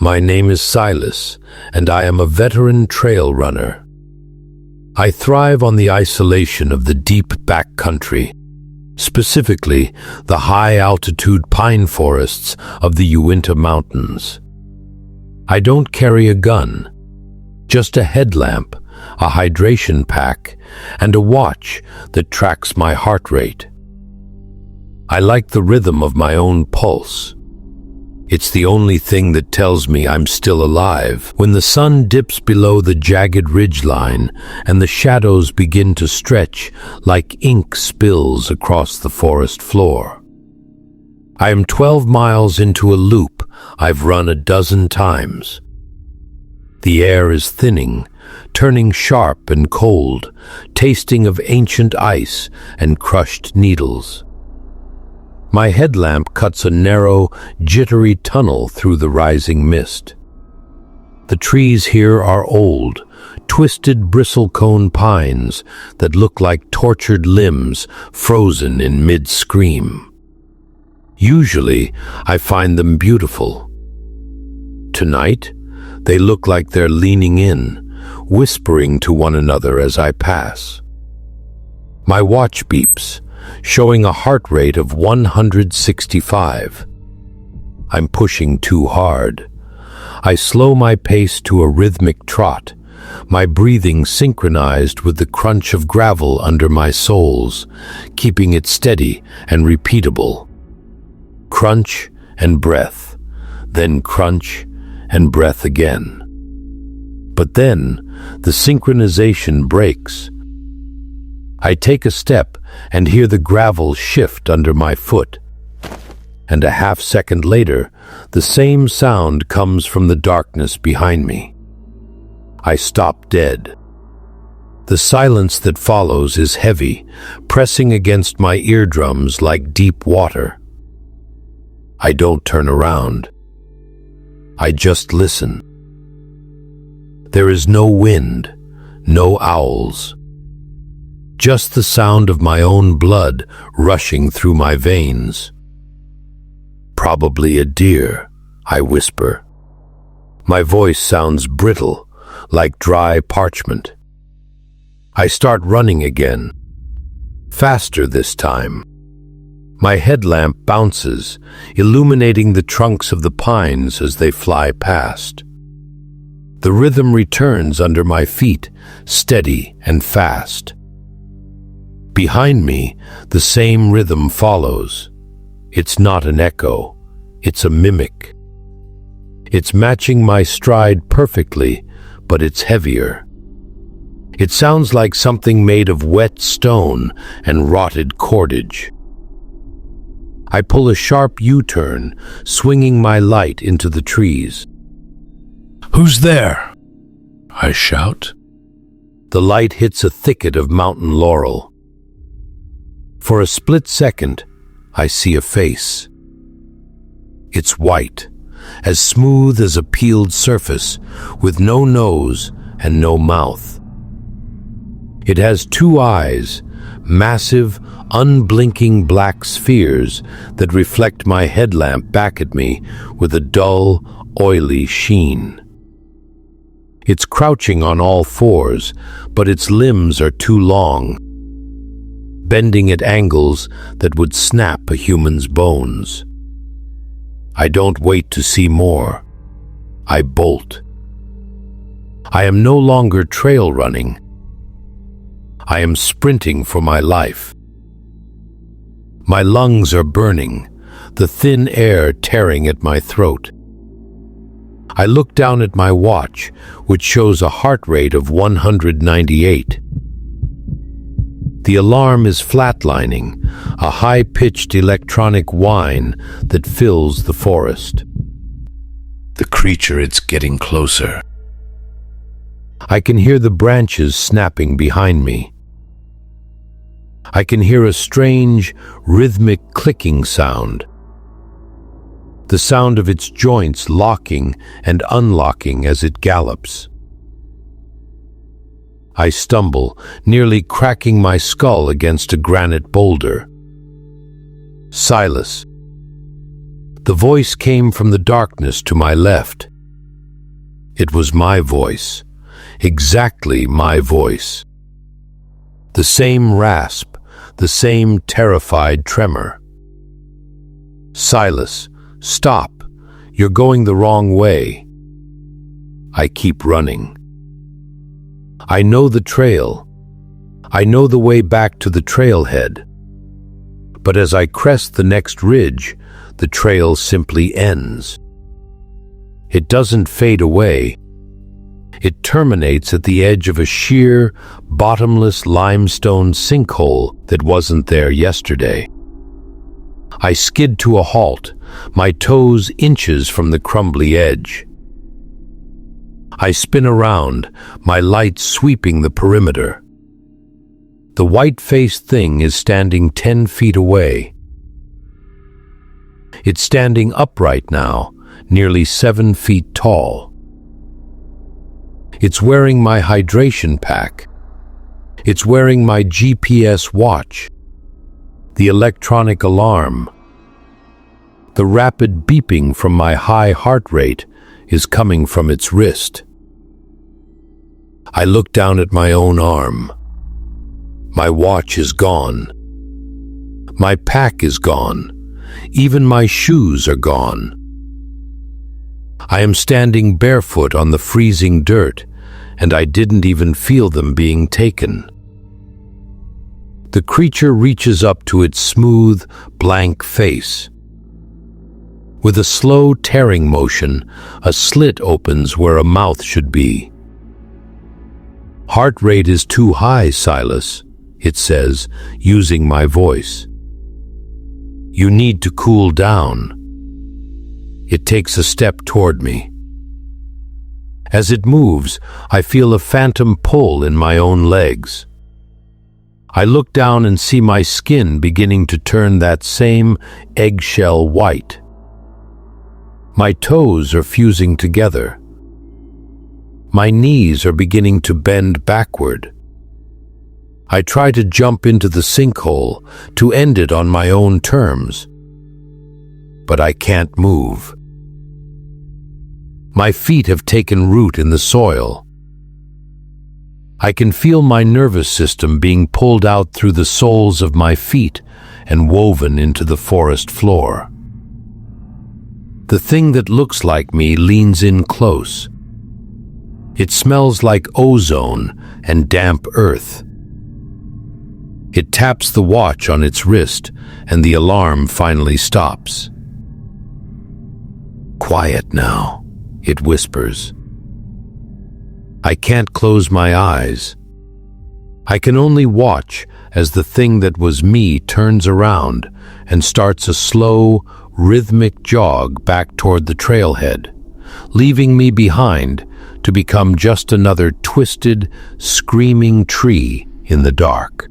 My name is Silas, and I am a veteran trail runner. I thrive on the isolation of the deep backcountry, specifically the high-altitude pine forests of the Uinta Mountains. I don't carry a gun, just a headlamp, a hydration pack, and a watch that tracks my heart rate. I like the rhythm of my own pulse. It's the only thing that tells me I'm still alive. When the sun dips below the jagged ridgeline and the shadows begin to stretch like ink spills across the forest floor. I am 12 miles into a loop I've run a dozen times. The air is thinning, turning sharp and cold, tasting of ancient ice and crushed needles. My headlamp cuts a narrow, jittery tunnel through the rising mist. The trees here are old, twisted bristlecone pines that look like tortured limbs frozen in mid-scream. Usually, I find them beautiful. Tonight, they look like they're leaning in, whispering to one another as I pass. My watch beeps, showing a heart rate of 165. I'm pushing too hard. I slow my pace to a rhythmic trot, my breathing synchronized with the crunch of gravel under my soles, keeping it steady and repeatable. Crunch and breath, then crunch and breath again. But then, the synchronization breaks. I take a step and hear the gravel shift under my foot. And a half-second later, the same sound comes from the darkness behind me. I stop dead. The silence that follows is heavy, pressing against my eardrums like deep water. I don't turn around. I just listen. There is no wind, no owls. Just the sound of my own blood rushing through my veins. Probably a deer, I whisper. My voice sounds brittle, like dry parchment. I start running again. Faster this time. My headlamp bounces, illuminating the trunks of the pines as they fly past. The rhythm returns under my feet, steady and fast. Behind me, the same rhythm follows. It's not an echo, it's a mimic. It's matching my stride perfectly, but it's heavier. It sounds like something made of wet stone and rotted cordage. I pull a sharp U-turn, swinging my light into the trees. "Who's there?" I shout. The light hits a thicket of mountain laurel. For a split second, I see a face. It's white, as smooth as a peeled surface, with no nose and no mouth. It has two eyes, massive, unblinking black spheres that reflect my headlamp back at me with a dull, oily sheen. It's crouching on all fours, but its limbs are too long, bending at angles that would snap a human's bones. I don't wait to see more. I bolt. I am no longer trail running. I am sprinting for my life. My lungs are burning, the thin air tearing at my throat. I look down at my watch, which shows a heart rate of 198. The alarm is flatlining, a high-pitched electronic whine that fills the forest. The creature is getting closer. I can hear the branches snapping behind me. I can hear a strange, rhythmic clicking sound. The sound of its joints locking and unlocking as it gallops. I stumble, nearly cracking my skull against a granite boulder. "Silas." The voice came from the darkness to my left. It was my voice, exactly my voice. The same rasp, the same terrified tremor. "Silas, stop. You're going the wrong way." I keep running. I know the trail. I know the way back to the trailhead. But as I crest the next ridge, the trail simply ends. It doesn't fade away. It terminates at the edge of a sheer, bottomless limestone sinkhole that wasn't there yesterday. I skid to a halt, my toes inches from the crumbly edge. I spin around, my light sweeping the perimeter. The white-faced thing is standing 10 feet away. It's standing upright now, nearly 7 feet tall. It's wearing my hydration pack. It's wearing my GPS watch, the electronic alarm. The rapid beeping from my high heart rate is coming from its wrist. I look down at my own arm. My watch is gone. My pack is gone. Even my shoes are gone. I am standing barefoot on the freezing dirt, and I didn't even feel them being taken. The creature reaches up to its smooth, blank face. With a slow tearing motion, a slit opens where a mouth should be. "Heart rate is too high, Silas," it says, using my voice. "You need to cool down." It takes a step toward me. As it moves, I feel a phantom pull in my own legs. I look down and see my skin beginning to turn that same eggshell white. My toes are fusing together. My knees are beginning to bend backward. I try to jump into the sinkhole, to end it on my own terms. But I can't move. My feet have taken root in the soil. I can feel my nervous system being pulled out through the soles of my feet and woven into the forest floor. The thing that looks like me leans in close. It smells like ozone and damp earth. It taps the watch on its wrist, and the alarm finally stops. "Quiet now," it whispers. I can't close my eyes. I can only watch as the thing that was me turns around and starts a slow, rhythmic jog back toward the trailhead, leaving me behind to become just another twisted, screaming tree in the dark.